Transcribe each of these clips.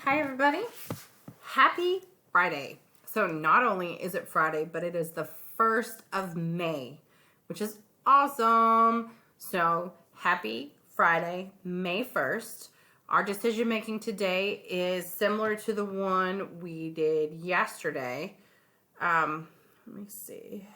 Hi everybody, happy Friday. So not only is it Friday, but it is the 1st of May, which is awesome. So happy Friday, May 1st. Our decision making today is similar to the one we did yesterday. Let me see.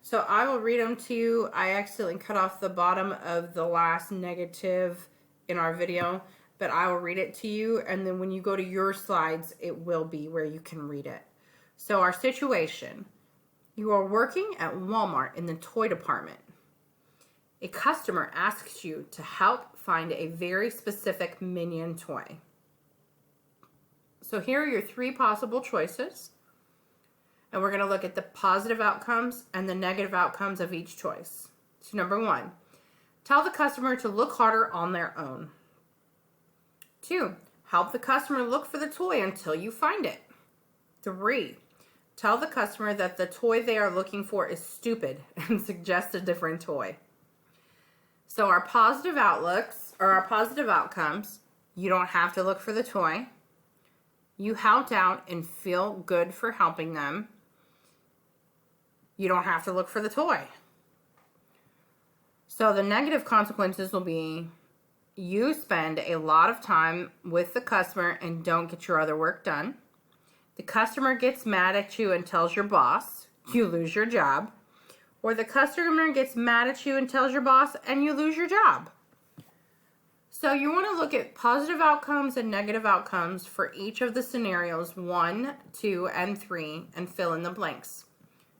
So I will read them to you. I accidentally cut off the bottom of the last negative in our video, but I will read it to you, and then when you go to your slides, it will be where you can read it. So our situation: you are working at Walmart in the toy department. A customer asks you to help find a very specific Minion toy. So here are your 3 possible choices. And we're going to look at the positive outcomes and the negative outcomes of each choice. So number 1, tell the customer to look harder on their own. 2, help the customer look for the toy until you find it. 3, tell the customer that the toy they are looking for is stupid and suggest a different toy. So our positive outlooks, or our positive outcomes: you don't have to look for the toy. You helped out and feel good for helping them. You don't have to look for the toy. So the negative consequences will be: you spend a lot of time with the customer and don't get your other work done. The customer gets mad at you and tells your boss, you lose your job. Or the customer gets mad at you and tells your boss and you lose your job. So you want to look at positive outcomes and negative outcomes for each of the scenarios 1, 2, and 3 and fill in the blanks.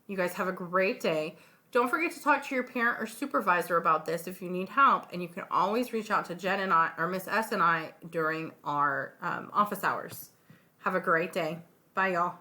You guys have a great day. Don't forget to talk to your parent or supervisor about this if you need help, and you can always reach out to Jen and I, or Miss S and I, during our office hours. Have a great day. Bye, y'all.